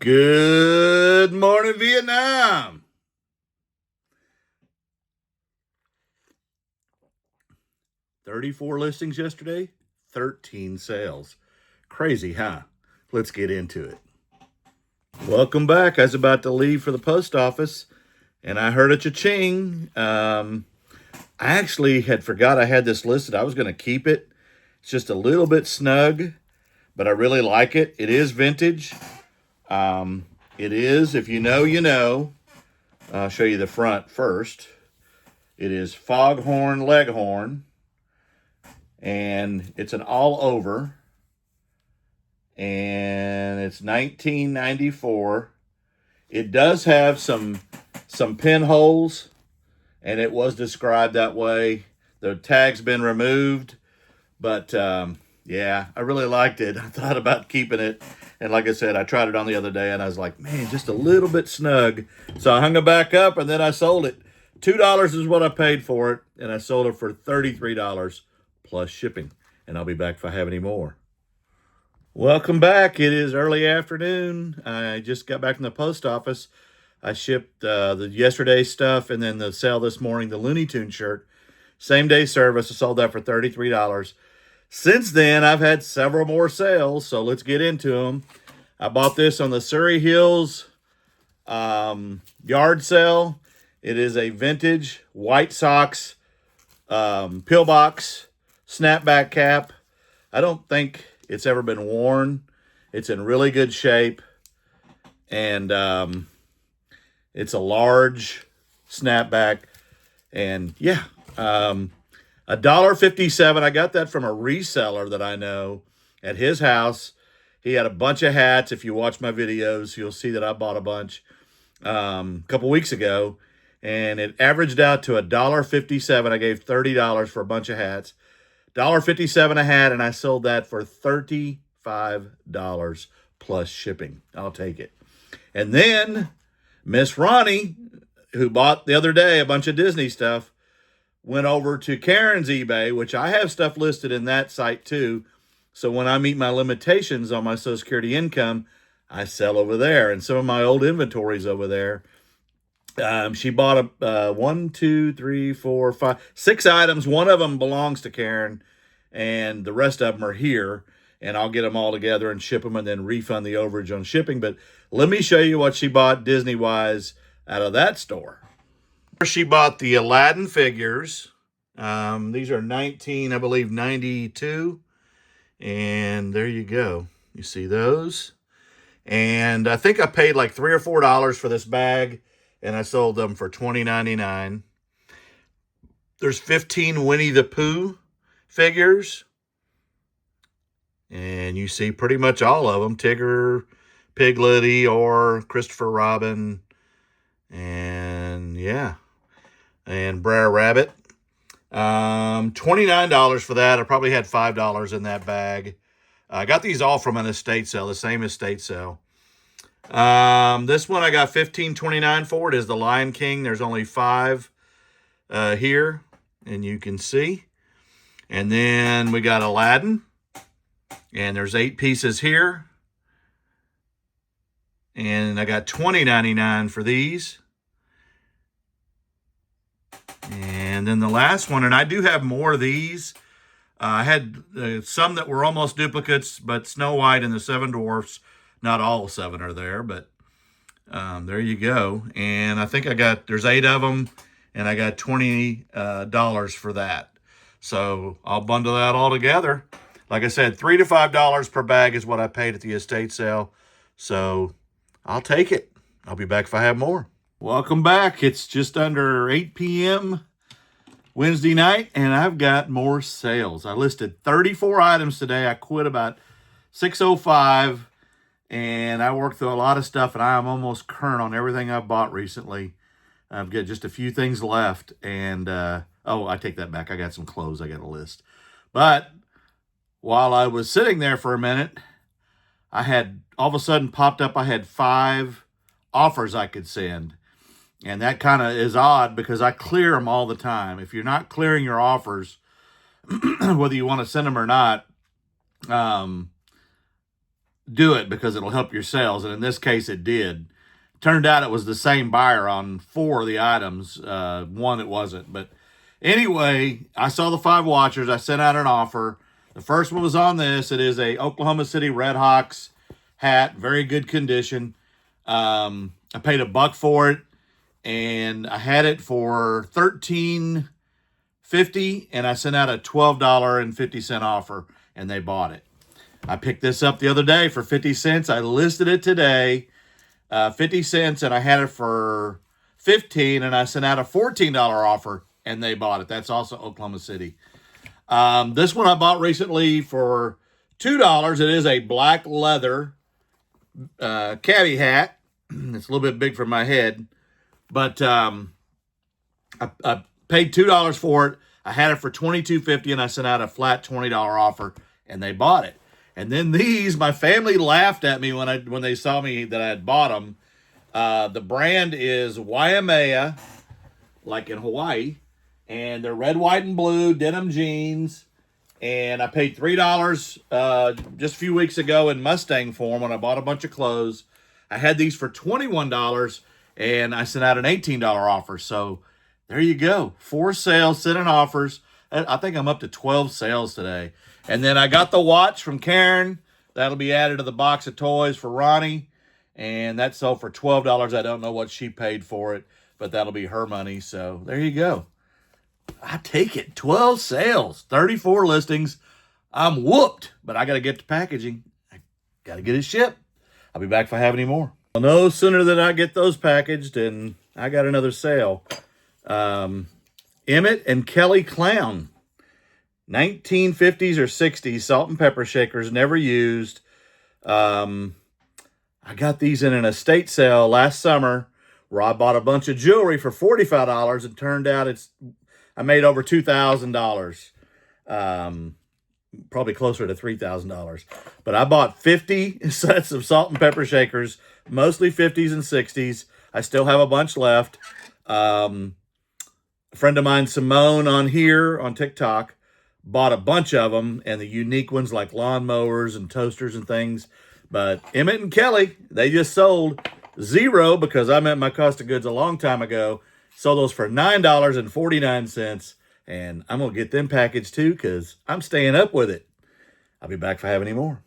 Good morning, Vietnam. 34 listings yesterday, 13 sales. Crazy, huh? Let's get into it. Welcome back. I was about to leave for the post office and I heard a cha-ching. I actually had forgot I had this listed. I was going to keep it. It's just a little bit snug, but I really like it. It is vintage. It is, if you know, you know. I'll show you the front first. It is Foghorn Leghorn, and it's an all over, and it's 1994. It does have some pinholes, and it was described that way. The tag's been removed, but yeah, I really liked it. I thought about keeping it, and like I said, I tried it on the other day, and I was like, man, just a little bit snug. So I hung it back up, and then I sold it. $2 is what I paid for it, and I sold it for $33 plus shipping. And I'll be back if I have any more. Welcome back. It is early afternoon. I just got back from the post office. I shipped the yesterday's stuff and then the sale this morning, the Looney Tune shirt. Same day service. I sold that for $33. Since then, I've had several more sales, so let's get into them. I bought this on the Surrey Hills yard sale. It is a vintage White Sox pillbox snapback cap. I don't think it's ever been worn. It's in really good shape, and it's a large snapback. And yeah, $1.57. I got that from a reseller that I know at his house. He had a bunch of hats. If you watch my videos, you'll see that I bought a bunch a couple weeks ago, and it averaged out to $1.57. I gave $30 for a bunch of hats. $1.57 a hat, and I sold that for $35 plus shipping. I'll take it. And then Miss Ronnie, who bought the other day a bunch of Disney stuff, went over to Karen's eBay, which I have stuff listed in that site too. So when I meet my limitations on my Social Security income, I sell over there. And some of my old inventories over there. She bought one, two, three, four, five, 6 items. One of them belongs to Karen, and the rest of them are here. And I'll get them all together and ship them and then refund the overage on shipping. But let me show you what she bought Disney-wise out of that store. She bought the Aladdin figures. These are 92. And there you go. You see those? And I think I paid like $3 or $4 for this bag, and I sold them for $20.99. There's 15 Winnie the Pooh figures, and you see pretty much all of them. Tigger, Piglet, Eeyore, Christopher Robin, and yeah, and Brer Rabbit. $29 for that. I probably had $5 in that bag. I got these all from an estate sale, the same estate sale. This one I got $15.29 for. It is the Lion King. There's only 5 here, and you can see. And then we got Aladdin, and there's 8 pieces here. And I got $20.99 for these. And then the last one, and I do have more of these. I had some that were almost duplicates, but Snow White and the 7 Dwarfs, not all 7 are there, but there you go. And I think there's 8 of them, and I got $20 for that. So I'll bundle that all together. Like I said, $3 to $5 per bag is what I paid at the estate sale. So I'll take it. I'll be back if I have more. Welcome back. It's just under 8 p.m. Wednesday night, and I've got more sales. I listed 34 items today. I quit about 6:05, and I worked through a lot of stuff, and I'm almost current on everything I've bought recently. I've got just a few things left, and I take that back. I got some clothes I got to list. But while I was sitting there for a minute, I had all of a sudden popped up, I had 5 offers I could send. And that kind of is odd because I clear them all the time. If you're not clearing your offers, whether you want to send them or not, do it because it'll help your sales. And in this case, it did. Turned out it was the same buyer on 4 of the items. One it wasn't. But anyway, I saw the 5 watchers. I sent out an offer. The first one was on this. It is a Oklahoma City Redhawks hat. Very good condition. I paid $1 for it. And I had it for $13.50. And I sent out a $12.50 offer. And they bought it. I picked this up the other day for 50 cents. I listed it today, 50 cents, and I had it for 15, and I sent out a $14 offer, and they bought it. That's also Oklahoma City. This one I bought recently for $2. It is a black leather caddy hat. It's a little bit big for my head, but I paid $2 for it. I had it for $22.50, and I sent out a flat $20 offer, and they bought it. And then these, my family laughed at me when they saw me that I had bought them. The brand is Waimea, like in Hawaii, and they're red, white, and blue denim jeans. And I paid $3 just a few weeks ago in Mustang form when I bought a bunch of clothes. I had these for $21, and I sent out an $18 offer. So there you go, 4 sales, sending offers. I think I'm up to 12 sales today. And then I got the watch from Karen. That'll be added to the box of toys for Ronnie. And that sold for $12. I don't know what she paid for it, but that'll be her money. So there you go. I take it. 12 sales, 34 listings. I'm whooped, but I got to get to packaging. I got to get it shipped. I'll be back if I have any more. Well, no sooner than I get those packaged, and I got another sale. Emmett and Kelly Clown. 1950s or 60s salt and pepper shakers, never used. I got these in an estate sale last summer where I bought a bunch of jewelry for $45 and turned out I made over $2,000. Probably closer to $3,000. But I bought 50 sets of salt and pepper shakers, mostly 50s and 60s. I still have a bunch left. A friend of mine, Simone, on TikTok, bought a bunch of them, and the unique ones like lawnmowers and toasters and things. But Emmett and Kelly, they just sold 0 because I met my cost of goods a long time ago. Sold those for $9.49, and I'm going to get them packaged too because I'm staying up with it. I'll be back if I have any more.